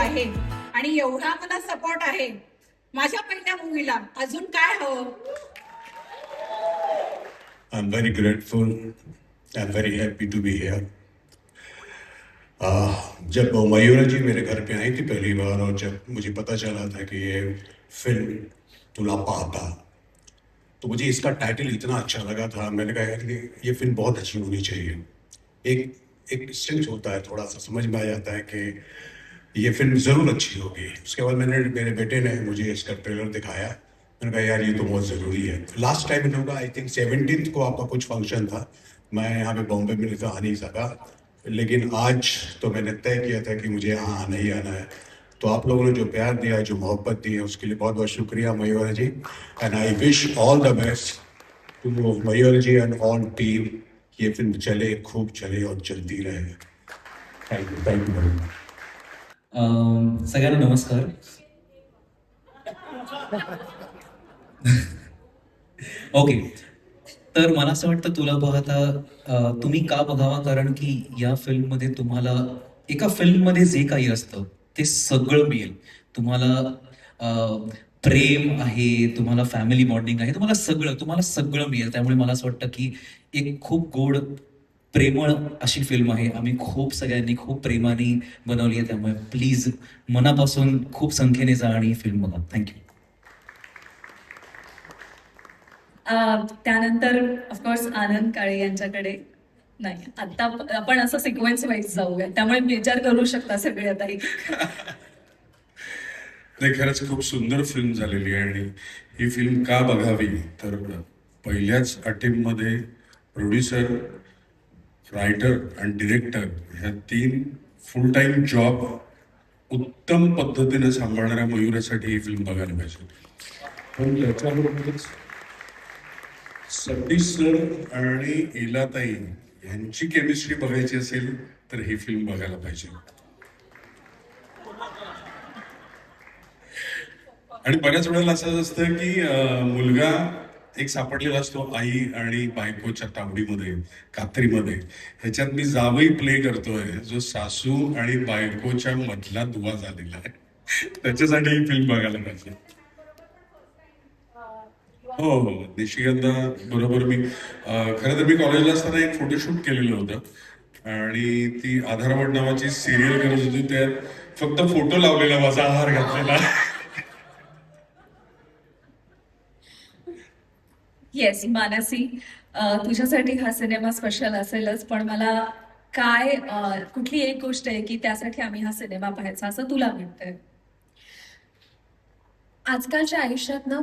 आहे आणि एवढा मला सपोर्ट आहे माझ्या पहिल्या मूवीला. अजून काय हवं? I'm very grateful. I'm very happy to be here. जब मयूरा जी मेरे घर पे आई थी पहली बार और जब मुझे पता चला था कि ये फिल्म तुला पाहता, तो मुझे इसका टाइटल इतना अच्छा लगा था. मैंने कहा यार ये फिल्म बहुत अच्छी होनी चाहिए. एक एक सेंस होता है, थोड़ा सा समझ में आ जाता है कि ये फिल्म ज़रूर अच्छी होगी. उसके बाद मेरे बेटे ने मुझे इसका ट्रेलर दिखाया. मैंने कहा यार ये तो बहुत ज़रूरी है. लास्ट टाइम इन लोगों का आई थिंक 17 को आपका कुछ फंक्शन था, मैं यहाँ पे बॉम्बे में तो आ नहीं सका, लेकिन आज तो मैंने तय किया था कि मुझे यहाँ आना ही आना है. तो आप लोगों ने जो प्यार दिया, जो मोहब्बत दी है, उसके लिए बहुत बहुत शुक्रिया Mayur ji. And I wish all the best to Mayur ji and all team. ये फिल्म चले, खूब चले और चलती रहे. Thank you. सगळ्यांना नमस्कार. ओके, तर मला असं वाटतं तुला पाहता तुम्ही का बघावा, कारण की या फिल्ममध्ये तुम्हाला एका फिल्ममध्ये जे काही असतं ते सगळं मिळेल तुम्हाला. प्रेम आहे, तुम्हाला फॅमिली बॉन्डिंग आहे, तुम्हाला सगळं मिळेल. त्यामुळे मला असं वाटतं की एक खूप गोड प्रेमळ अशी फिल्म आहे. आम्ही खूप सगळ्यांनी खूप प्रेमाने बनवली आहे. त्यामुळे प्लीज मनापासून खूप संख्येने जा आणि फिल्म बघा. थँक्यू. त्यानंतर ऑफकोर्स आनंद काळे यांच्याकडे. नाही, आता आपण असं सिक्वेन्स वाईज जाऊया, त्यामुळे विचार करू शकता सगळे आता. नाही, खरंच खूप सुंदर फिल्म झालेली आहे. आणि ही फिल्म का बघावी, तर पहिल्याच अटेम्प्टमध्ये प्रोड्युसर, रायटर आणि डिरेक्टर ह्या 3 फुल टाईम जॉब उत्तम पद्धतीने सांभाळणाऱ्या मयुरासाठी ही फिल्म बघायला पाहिजे. पण त्याच्याबरोबरच सतीश सर आणि इलाताई यांची केमिस्ट्री बघायची असेल तर ही फिल्म बघायला पाहिजे. आणि बऱ्याच वेळेला असं असतं की मुलगा एक सापडलेला असतो आई आणि बायकोच्या तावडीमध्ये, कात्रीमध्ये. ह्याच्यात मी जावई प्ले करतोय, जो सासू आणि बायकोच्या मधला दुवा झालेला आहे. त्याच्यासाठी ही फिल्म बघायला पाहिजे. हो हो, निशिगंधा बरोबर. मी खरं तर मी कॉलेजला असताना एक फोटोशूट केलेलं होतं आणि ती आधारवड नावाची सिरियल करत होती. त्यात फक्त फोटो लावलेला, माझा आहार घातलेला. येस मानसी, तुझ्यासाठी हा सिनेमा स्पेशल असेलच, पण मला काय कुठली एक गोष्ट आहे की त्यासाठी आम्ही हा सिनेमा पाहायचा असं तुला वाटतंय? आजकालच्या आयुष्यात ना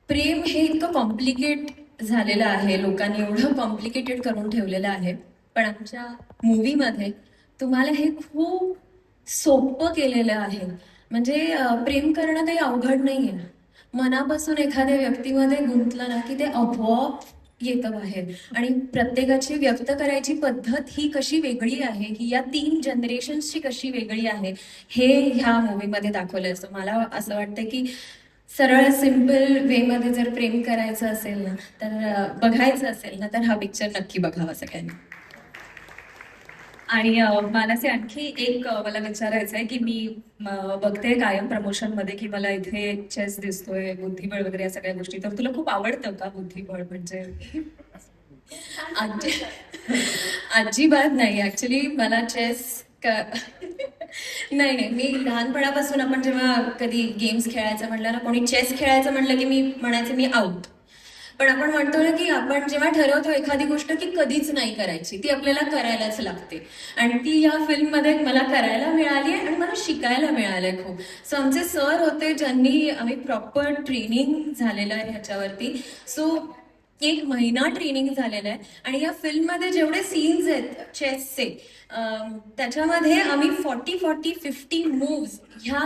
प्रेम हे इतकं कॉम्प्लिकेट झालेलं आहे, लोकांनी एवढं कॉम्प्लिकेटेड करून ठेवलेलं आहे. पण आमच्या मूवीमध्ये तुम्हाला हे खूप सोपं केलेलं आहे. म्हणजे प्रेम करणं काही अवघड नाही आहे. मनापासून एखाद्या व्यक्तीमध्ये गुंतलं ना की ते आपोआप येतं बाहेर. आणि प्रत्येकाची व्यक्त करायची पद्धत ही कशी वेगळी आहे, ही या 3 जनरेशन्सची कशी वेगळी आहे, हे ह्या मूवीमध्ये दाखवलं असतं. मला असं वाटतं की सरळ सिम्पल वेमध्ये जर प्रेम करायचं असेल ना, तर बघायचं असेल ना, तर हा पिक्चर नक्की बघावा सगळ्यांनी. आणि मानसी, आणखी एक मला विचारायचं आहे की मी बघते कायम प्रमोशनमध्ये की मला इथे चेस दिसतोय, बुद्धिबळ वगैरे या सगळ्या गोष्टी. तर तुला खूप आवडतं का बुद्धिबळ? म्हणजे अजिबात नाही. ऍक्च्युली मला चेस नाही, मी लहानपणापासून आपण जेव्हा कधी गेम्स खेळायचं म्हटलं ना, कोणी चेस खेळायचं म्हटलं की मी म्हणायचे मी आउट. पण आपण म्हणतो ना की आपण जेव्हा ठरवतो एखादी गोष्ट की कधीच नाही करायची, ती आपल्याला करायलाच लागते. आणि ती या फिल्ममध्ये मला करायला मिळाली आहे आणि मला शिकायला मिळालंय खूप. सो आमचे सर होते ज्यांनी आम्ही प्रॉपर ट्रेनिंग झालेलं आहे ह्याच्यावरती. सो 1 महिना ट्रेनिंग झालेलं आहे. आणि या फिल्ममध्ये जेवढे सीन्स आहेत चेसचे, त्याच्यामध्ये आम्ही 40-50 मूव्स ह्या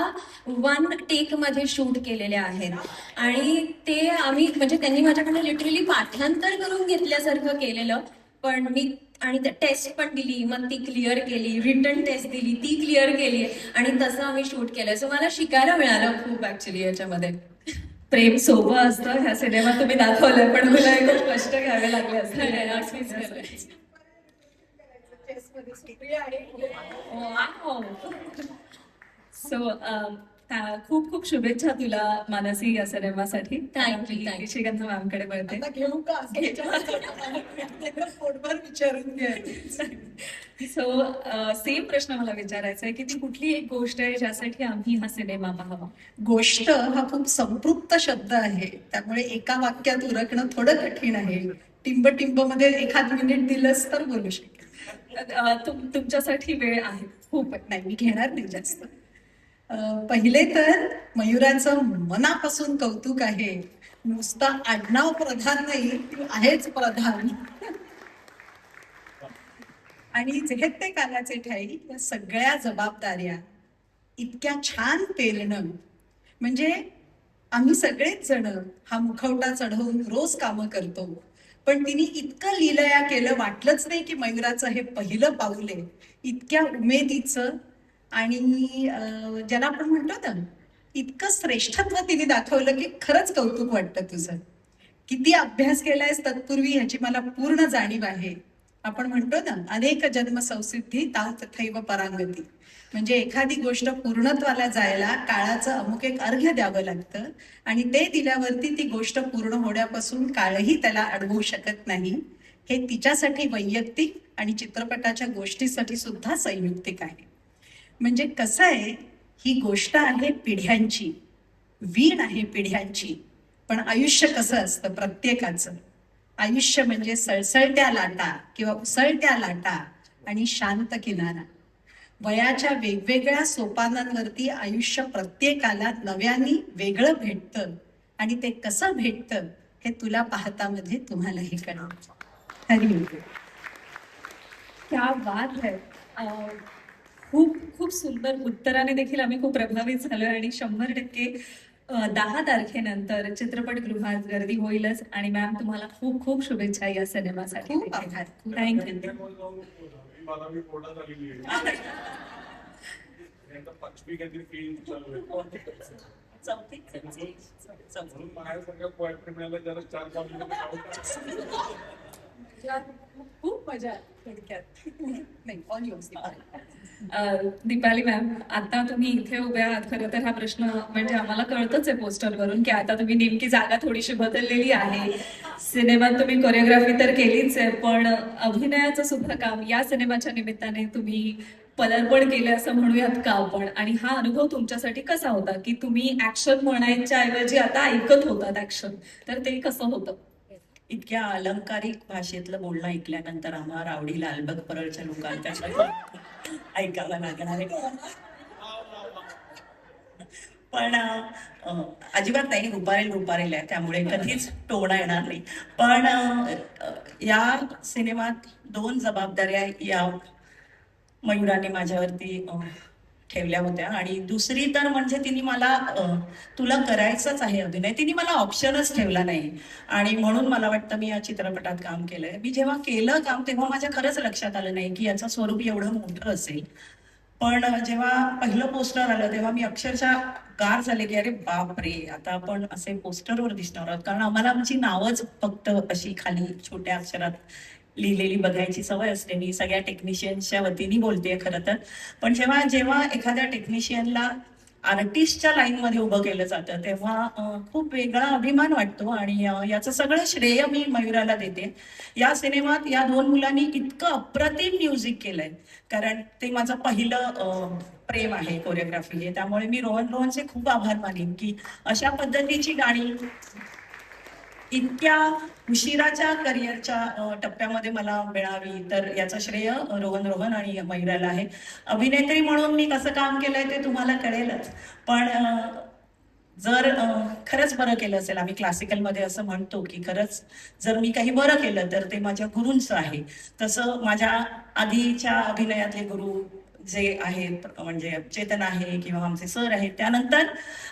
1 टेकमध्ये शूट केलेले आहेत. आणि ते आम्ही म्हणजे त्यांनी माझ्याकडनं लिटरली पाठांतर करून घेतल्यासारखं केलेलं. पण मी आणि टेस्ट पण दिली, मग ती क्लिअर केली, रिटर्न टेस्ट दिली, ती क्लिअर केली, आणि तसं आम्ही शूट केलं. सो मला शिकायला मिळालं खूप ऍक्च्युली याच्यामध्ये. प्रेम सोपं असतं, ह्या सिनेमात तुम्ही दाखवलंय, पण तुला खूप कष्ट घ्यावे लागले असते. सो खूप खूप शुभेच्छा तुला मानसी या सिनेमासाठी. Thank you, me thank you. निशिगंध मॅमकडे वळते. आता घेऊ का असं विचारायचं? पोटभर विचारून घे. सो सेम प्रश्न मला विचारायचा आहे की ती कुठली एक गोष्ट आहे ज्यासाठी आम्ही हा सिनेमा पाहावा. गोष्ट हा खूप संपृक्त शब्द आहे, त्यामुळे एका वाक्यात उरकणं थोडं कठीण आहे. टिंब मध्ये एखाद मिनिट दिलंस तर बोलू शकेल. तुमच्यासाठी वेळ आहे. खूप नाही, मी घेणार नाही जास्त. पहिले तर मयुराचं मनापासून कौतुक आहे. नुसता आडनाव प्रधान नाही, ती आहेच प्रधान. आणि जे ते कानाचे ठाई या सगळ्या जबाबदाऱ्या इतक्या छान पेलणं, म्हणजे आम्ही सगळेच जण हा मुखवटा चढवून रोज कामं करतो, पण तिने इतकं लीलया केलं, वाटलंच नाही की मयुराचं हे पहिलं पाऊल आहे. इतक्या उमेदीचं आणि ज्याला आपण म्हणतो ना, इतकं श्रेष्ठत्व तिने दाखवलं की खरंच कौतुक वाटतं तुझं. किती अभ्यास केलायस तत्पूर्वी ह्याची मला पूर्ण जाणीव आहे. आपण म्हणतो ना, अनेक जन्म संसिद्धी ताव तथैव परांगती. म्हणजे एखादी गोष्ट पूर्णत्वाला जायला काळाचं अमुक एक अर्घ्य द्यावं लागतं, आणि ते दिल्यावरती ती गोष्ट पूर्ण होण्यापासून काळही त्याला अडवू शकत नाही. हे तिच्यासाठी वैयक्तिक आणि चित्रपटाच्या गोष्टीसाठी सुद्धा संयुक्तिक आहे. म्हणजे कसं आहे, ही गोष्ट आहे पिढ्यांची, वीण आहे पिढ्यांची. पण आयुष्य कसं असतं प्रत्येकाचं, आयुष्य म्हणजे सळसळत्या लाटा किंवा उसळत्या लाटा आणि शांत किनारा. वयाच्या वेगवेगळ्या सोपानांवरती आयुष्य प्रत्येकाला नव्याने वेगळं भेटतं, आणि ते कसं भेटतं हे तुला पाहतामध्ये तुम्हालाही कळेल. हरी क्या बात है. खूप खूप सुंदर उत्तराने देखील आम्ही खूप प्रभावित झालोय, आणि 100% 10 तारखेनंतर चित्रपटगृहात गर्दी होईलच. आणि मॅम, तुम्हाला खूप खूप शुभेच्छा या सिनेमासाठी. खूप आभार. थँक्यू. खूप मजा थोडक्यात. नाही, ऑल युअर्स. दीपाली मॅम, आता तुम्ही इथे उभ्या आहात. खरं तर हा प्रश्न म्हणजे आम्हाला कळतच आहे पोस्टरवरून की आता तुम्ही नेमकी जागा थोडीशी बदललेली आहे. सिनेमात तुम्ही कोरिओग्राफी तर केलीच आहे, पण अभिनयाचं सुद्धा काम या सिनेमाच्या निमित्ताने तुम्ही पदार्पण केलं असं म्हणूयात का आपण. आणि हा अनुभव तुमच्यासाठी कसा होता की तुम्ही ऍक्शन म्हणायच्या ऐवजी आता ऐकत होतात ऍक्शन, तर ते कसं होतं? इतक्या अलंकारिक भाषेतलं बोलणं ऐकल्यानंतर आम्हाला रावडी लालबाग परळच्या लोकांच्या ऐकावं लागणार आहे. पण अजिबात नाही, रुपारेल आहे, त्यामुळे कधीच टोणा येणार नाही. पण या सिनेमात 2 जबाबदाऱ्या या मयुराने माझ्यावरती ठेवल्या होत्या. आणि दुसरी तर म्हणजे तिने मला तुला करायचंच आहे अभिनय, तिने मला ऑप्शनच ठेवला नाही. आणि म्हणून मला वाटतं मी या चित्रपटात काम केलंय. मी जेव्हा केलं काम तेव्हा माझ्या खरंच लक्षात आलं नाही की याचं स्वरूप एवढं मोठं असेल. पण जेव्हा पहिलं पोस्टर आलं तेव्हा मी अक्षरशः गार झाले की अरे बाप रे, आता आपण असे पोस्टरवर दिसणार आहोत. कारण आम्हाला आमची नावच फक्त अशी खाली छोट्या अक्षरात लिहिलेली बघायची सवय असते. मी सगळ्या टेक्निशियनच्या वतीने बोलतेय खरं तर. पण जेव्हा एखाद्या टेक्निशियनला आर्टिस्टच्या लाईनमध्ये उभं केलं जातं तेव्हा खूप वेगळा अभिमान वाटतो. आणि याचं सगळं श्रेय मी मयुराला देते. या सिनेमात या 2 मुलांनी इतकं अप्रतिम म्युझिक केलंय, कारण ते माझं पहिलं प्रेम आहे, कोरिओग्राफी आहे. त्यामुळे मी रोहनचे खूप आभार मानेन की अशा पद्धतीची गाणी इतक्या उशिराच्या करिअरच्या टप्प्यामध्ये मला मिळावी, तर याचं श्रेय रोहन आणि मयुराला आहे. अभिनेत्री म्हणून मी कसं काम केलंय ते तुम्हाला कळेलच. पण जर खरंच बरं केलं असेल, आम्ही क्लासिकलमध्ये असं म्हणतो की खरंच जर मी काही बरं केलं तर ते माझ्या गुरूंचं आहे. तसं माझ्या आधीच्या अभिनयातले गुरु जे आहेत, म्हणजे चेतन आहे किंवा आमचे सर आहेत, त्यानंतर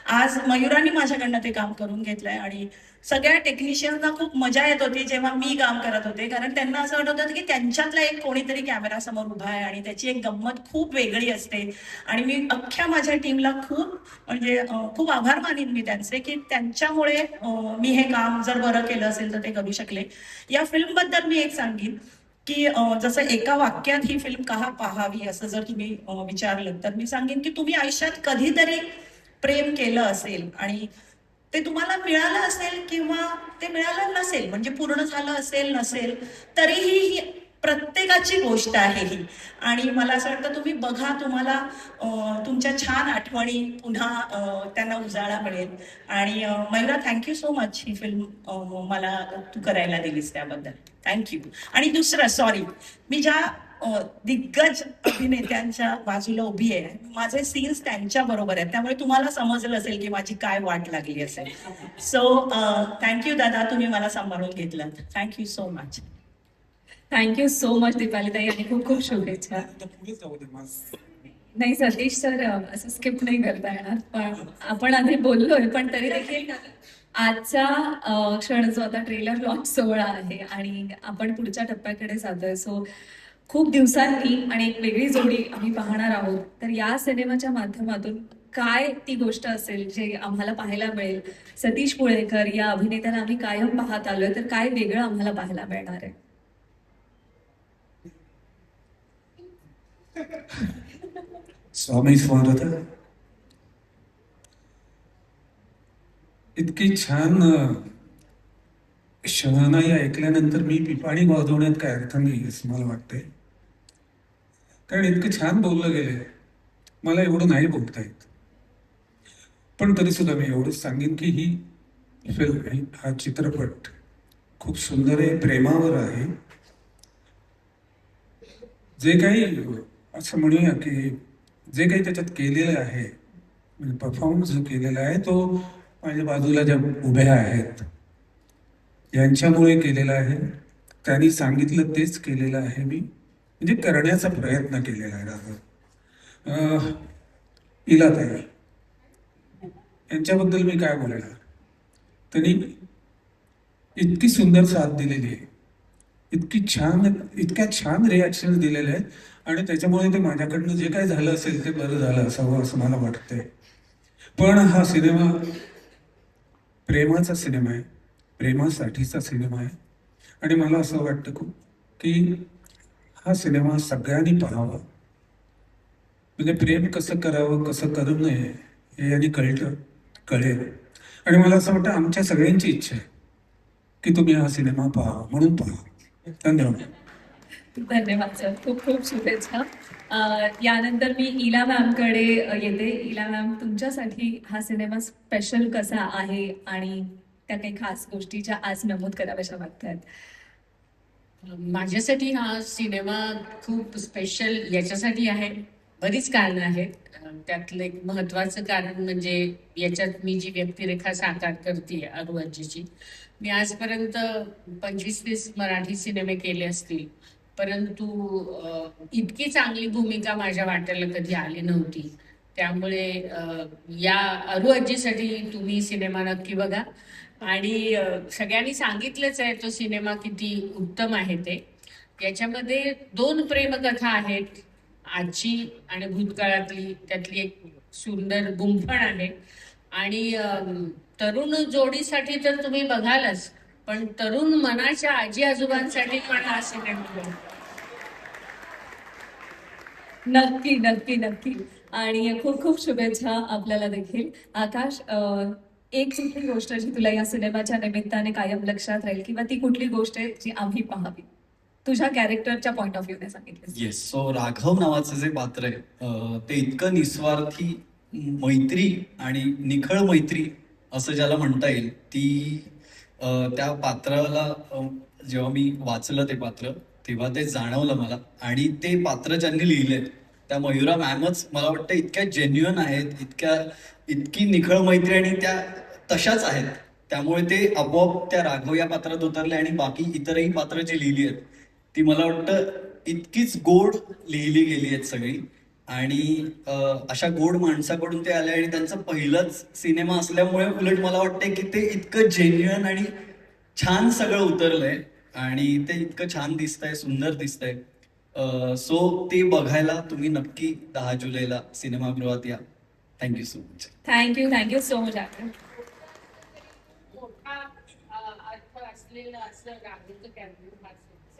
आज मयुरांनी माझ्याकडनं ते काम करून घेतलंय. आणि सगळ्या टेक्निशियन्सना खूप मजा येत होती जेव्हा मी काम करत होते, कारण त्यांना असं वाटत होतं की त्यांच्यातला एक कोणीतरी कॅमेरा समोर उभा आहे आणि त्याची एक गंमत खूप वेगळी असते. आणि मी अख्ख्या माझ्या टीमला खूप आभार मानीन मी त्यांचे की त्यांच्यामुळे मी हे काम जर बरं केलं असेल तर ते करू शकले. या फिल्मबद्दल मी एक सांगेन की जसं एका वाक्यात ही फिल्म का पाहावी असं जर तुम्ही विचारलं तर मी सांगेन की तुम्ही आयुष्यात कधीतरी प्रेम केलं असेल आणि ते तुम्हाला मिळालं असेल किंवा ते मिळालं नसेल, म्हणजे पूर्ण झालं असेल नसेल, तरीही ही प्रत्येकाची गोष्ट आहे ही. आणि मला असं वाटतं तुम्ही बघा, तुम्हाला तुमच्या छान आठवणी पुन्हा त्यांना उजाळा मिळेल. आणि मयुरा, थँक्यू सो मच ही फिल्म मला तू करायला दिलीस त्याबद्दल थँक्यू. आणि दुसरं, सॉरी, मी ज्या दिग्गज अभिनेत्यांच्या बाजूला उभी आहे, माझे सीन्स त्यांच्या बरोबर आहेत, त्यामुळे तुम्हाला समजलं असेल की माझी काय वाट लागली असेल. सो थँक्यू दादा, तुम्ही मला सांभाळून घेतलं. Thank you so much. Thank you so much Deepali ताई आणि खूप खूप शुभेच्छा. नाही सतीश सर, असं स्किप नाही करता येणार, पण आपण आधी बोललोय, पण तरी देखील आजचा क्षण जो आता ट्रेलर लॉन्च सोहळा आहे आणि आपण पुढच्या टप्प्याकडे जातोय. सो खूप दिवसांनी आणि एक वेगळी जोडी आम्ही पाहणार आहोत. तर या सिनेमाच्या माध्यमातून काय ती गोष्ट असेल जे आम्हाला पाहायला मिळेल? सतीश पुळेकर या अभिनेत्याला आम्ही कायम पाहत आलोय, तर काय वेगळं आम्हाला पाहायला मिळणार आहे? स्वामी समर्थ. इतकी छान शहनाई ऐकल्यानंतर मी पिपाणी वाजवण्यात काय अर्थ नाही असं मला वाटतंय, कारण इतकं छान बोललं गेलंय, मला एवढं नाही बोलता येत. पण तरी सुद्धा मी एवढंच सांगेन की ही फिल्म, हा चित्रपट खूप सुंदर आहे, प्रेमावर आहे. जे काही असं म्हणूया की जे काही त्याच्यात केलेलं आहे, म्हणजे परफॉर्मन्स जो केलेला आहे तो माझ्या बाजूला ज्या उभ्या आहेत यांच्यामुळे केलेला आहे. त्यांनी सांगितलं तेच केलेलं आहे मी, म्हणजे करण्याचा प्रयत्न केलेला आहे. इलाताई यांच्याबद्दल मी काय बोलणार, त्यांनी इतकी सुंदर साथ दिलेली आहे, इतक्या छान रिॲक्शन दिलेले आहेत आणि त्याच्यामुळे ते माझ्याकडनं जे काय झालं असेल ते बरं झालं असावं असं मला वाटतंय. पण हा सिनेमा प्रेमाचा सिनेमा आहे, प्रेमासाठीचा सिनेमा आहे आणि मला असं वाटतं खूप की हा सिनेमा सगळ्यांनी पाहावा. म्हणजे प्रेम कसं करावं, कसं करू नये हे यांनी कळेल. आणि मला असं वाटतं आमच्या सगळ्यांची इच्छा आहे की तुम्ही हा सिनेमा पाहा, म्हणून पहा. धन्यवाद. धन्यवाद सर, खूप खूप शुभेच्छा. यानंतर मी इला मॅमकडे येते. इला मॅम, तुमच्यासाठी हा सिनेमा स्पेशल कसा आहे आणि त्या काही खास गोष्टी ज्या आज नमूद कराव्याशा वाटतात? माझ्यासाठी हा सिनेमा खूप स्पेशल याच्यासाठी आहे, बरीच कारणं आहेत. त्यातलं एक महत्त्वाचं कारण म्हणजे याच्यात मी जी व्यक्तिरेखा साकार करते अरू आजीची. मी आजपर्यंत 25-30 मराठी सिनेमे केले असतील, परंतु इतकी चांगली भूमिका माझ्या वाट्याला कधी आली नव्हती. त्यामुळे या अरू आजीसाठी तुम्ही सिनेमा नक्की बघा. आणि सगळ्यांनी सांगितलंच आहे तो सिनेमा किती उत्तम आहे ते. याच्यामध्ये 2 प्रेमकथा आहेत, आजची आणि भूतकाळातली. त्यातली एक सुंदर गुंफण आहे. आणि तरुण जोडीसाठी तर तुम्ही बघालच, पण तरुण मनाच्या आजी आजोबांसाठी पण हा सिनेमा. नक्की नक्की नक्की. आणि खूप खूप शुभेच्छा आपल्याला देखील. आकाश, एक कुठली गोष्ट जी तुला या सिनेमाच्या निमित्ताने कायम लक्षात राहील, किंवा ती कुठली गोष्ट आहे जी आम्ही पाहावी, तुझ्या कॅरेक्टरच्या पॉइंट ऑफ व्ह्यूने सांगितलं? येस. सो राघव नावाचं जे पात्र आहे ते इतकं निस्वार्थी मैत्री आणि निखळ मैत्री असं ज्याला म्हणता येईल, ती त्या पात्राला जेव्हा मी वाचलं ते पात्र तेव्हा ते जाणवलं मला. आणि ते पात्र ज्यांनी लिहिलंय त्या मयुरा मॅमच मला वाटतं इतक्या जेन्युअन आहेत, इतकी निखळ मैत्री आणि त्या तशाच आहेत. त्यामुळे ते आपोआप त्या राघव या पात्रात उतरले. आणि बाकी इतरही पात्र जी लिहिली आहेत ती मला वाटतं इतकीच गोड लिहिली गेली आहेत सगळी. आणि अशा गोड माणसाकडून ते आले आणि त्यांचं पहिलंच सिनेमा असल्यामुळे उलट मला वाटतंय की ते इतकं जेन्युअन आणि छान सगळं उतरलंय आणि ते इतकं छान दिसतंय, सुंदर दिसतंय. सो ते बघायला तुम्ही नक्की 10 जुलैला सिनेमागृहात या. Thank you so much. Thank you so much. मोठा अर्थ असलेलं असं राघवचं कॅरेक्टर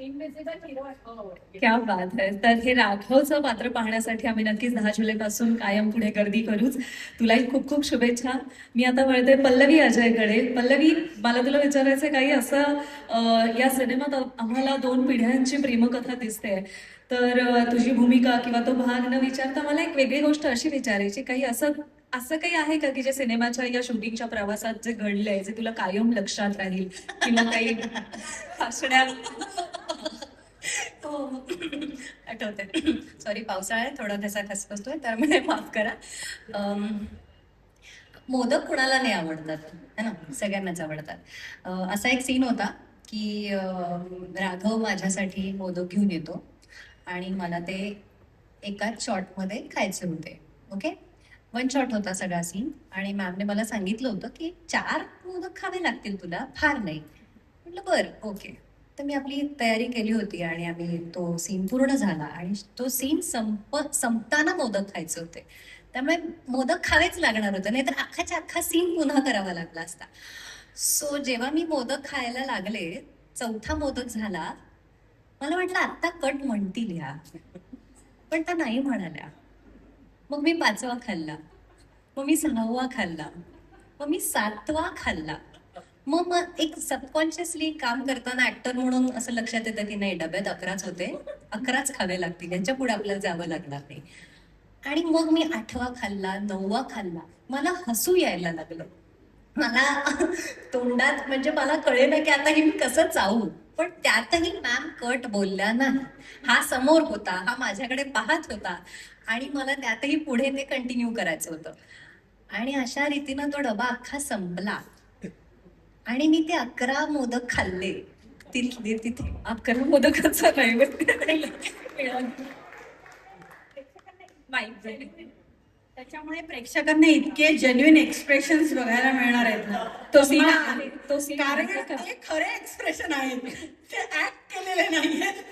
क्या बात आहे. तर हे राघवचं पात्र पाहण्यासाठी आम्ही नक्कीच 10 जुलैपासून कायम पुढे गर्दी करूच. तुलाही खूप खूप शुभेच्छा. मी आता वळते पल्लवी अजयकडे. पल्लवी, मला तुला विचारायचं काही असं या सिनेमात आम्हाला 2 पिढ्यांची प्रेमकथा दिसते, तर तुझी भूमिका किंवा तो भाग न विचारता मला एक वेगळी गोष्ट अशी विचारायची, काही असं काही आहे का की जे सिनेमाच्या या शूटिंगच्या प्रवासात जे घडलंय, जे तुला कायम लक्षात राहील किंवा काही हसण्या हो, आठवते. सॉरी, पावसाळा आहे, थोडा त्याचा खसखसतोय, त्यामुळे माफ करा. मोदक कुणाला नाही आवडतात, है ना? सगळ्यांनाच आवडतात. असा एक सीन होता की राघव माझ्यासाठी मोदक घेऊन येतो आणि मला ते एकाच शॉटमध्ये खायचे होते. ओके, 1 शॉट होता सगळा सीन आणि मॅमने मला सांगितलं होतं की 4 मोदक खावे लागतील तुला, फार नाही. म्हटलं बरं, ओके. तर मी आपली तयारी केली होती आणि आम्ही तो सीन पूर्ण झाला आणि तो सीन संपताना मोदक खायचे होते, त्यामुळे मोदक खावेच लागणार होतं, नाहीतर अख्खाच्या अख्खा सीन पुन्हा करावा लागला असता. सो जेव्हा मी मोदक खायला लागले, 4था मोदक झाला, मला वाटलं आत्ता कट म्हणतील ह्या, पण त्या नाही म्हणाल्या. मग मी 5वा खाल्ला, मग मी 6वा खाल्ला, मग मी 7वा खाल्ला. मग एक सबकॉन्शियसली काम करताना ऍक्टर म्हणून असं लक्षात येतं की नाही, डब्यात 11च होते, 11च खावे लागतील, यांच्या पुढे आपल्याला जावं लागणार नाही. आणि मग मी 8वा खाल्ला, 9वा खाल्ला. मला हसू यायला लागलं. मला तोंडात, म्हणजे मला कळेना की आता हे मी कसं चावू, पण त्यातही मॅम कट बोलल्या नाही. हा समोर होता, हा माझ्याकडे पाहत होता आणि मला त्यातही पुढे ते कंटिन्यू करायचं होतं. आणि अशा रीतीनं तो डबा अख्खा संपला आणि मी ते 11 मोदक खाल्ले. तिथे 11 मोदकाचा नाही त्याच्यामुळे प्रेक्षकांना इतके जेन्युइन एक्सप्रेशन्स बघायला मिळणार आहेत ना. तो सीन आहे, तो सीन कारण आहे का? ते खरे एक्सप्रेशन आहेत, ते ऍक्ट केलेले नाहीयेत.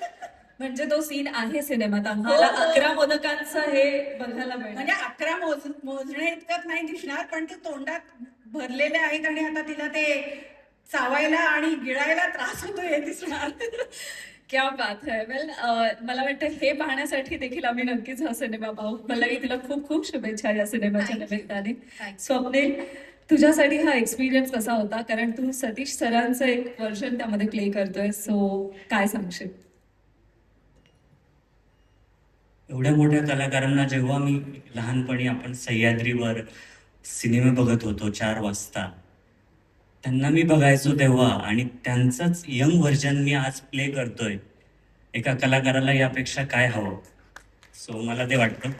म्हणजे तो सीन आहे सिनेमात, आम्हाला हो. 11 मोदकांचं हे बघायला म्हणजे मिळणार. 11 मोजणे इतकं नाही दिसणार, पण ते तोंडात भरलेले आहेत आणि आता तिला ते चावायला आणि गिळायला त्रास होतो हे दिसणार. क्या बात आहे. वेल, मला वाटतं हे पाहण्यासाठी देखील आम्ही नक्कीच हा सिनेमा पाहू. पल्लवी, तुला खूप खूप शुभेच्छा या सिनेमाच्या Thank you. निमित्ताने. Thank you. स्वप्नील, तुझ्यासाठी हा एक्सपिरियन्स कसा होता? कारण तू सतीश सरांचं एक व्हर्जन त्यामध्ये प्ले करतोय, सो काय सांगशील? एवढ्या मोठ्या कलाकारांना जेव्हा मी लहानपणी आपण सह्याद्रीवर सिनेमे बघत होतो 4 वाजता, त्यांना मी बघायचो तेव्हा, आणि त्यांचंच यंग व्हर्जन मी आज प्ले करतोय. एका कलाकाराला यापेक्षा काय हवं? सो मला ते वाटतं.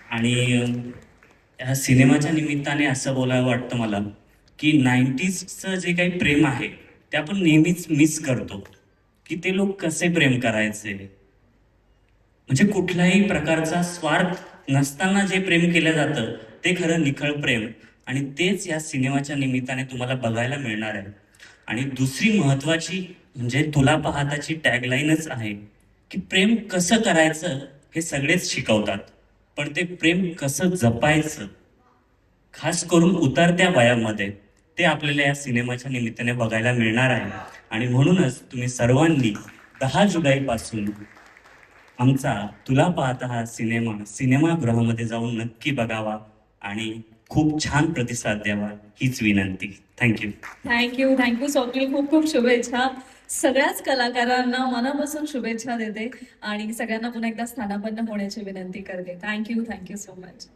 आणि ह्या सिनेमाच्या निमित्ताने असं बोलावं वाटतं मला की 90sचं जे काही प्रेम आहे ते आपण नेहमीच मिस करतो, की ते लोक कसे प्रेम करायचे. म्हणजे कुठल्याही प्रकारचा स्वार्थ नसताना जे प्रेम केलं जातं ते खरं निखळ प्रेम, आणि तेच या सिनेमाच्या निमित्ताने तुम्हाला बघायला मिळणार आहे. आणि दुसरी महत्वाची म्हणजे तुला पाहताची टॅगलाईनच आहे की प्रेम कसं करायचं हे सगळेच शिकवतात, पण ते प्रेम कसं जपायचं, खास करून उतरत्या वयामध्ये, ते आपल्याला या सिनेमाच्या निमित्ताने बघायला मिळणार आहे. आणि म्हणूनच तुम्ही सर्वांनी 10 जुलैपासून आमचा तुला पाहता हा सिनेमागृहामध्ये जाऊन नक्की बघावा आणि खूप छान प्रतिसाद द्यावा, हीच विनंती. थँक्यू. थँक्यू स्वप्नील, खूप खूप शुभेच्छा. सगळ्याच कलाकारांना मनापासून शुभेच्छा देते आणि सगळ्यांना पुन्हा एकदा स्थानापन्न होण्याची विनंती करते. Thank you so much.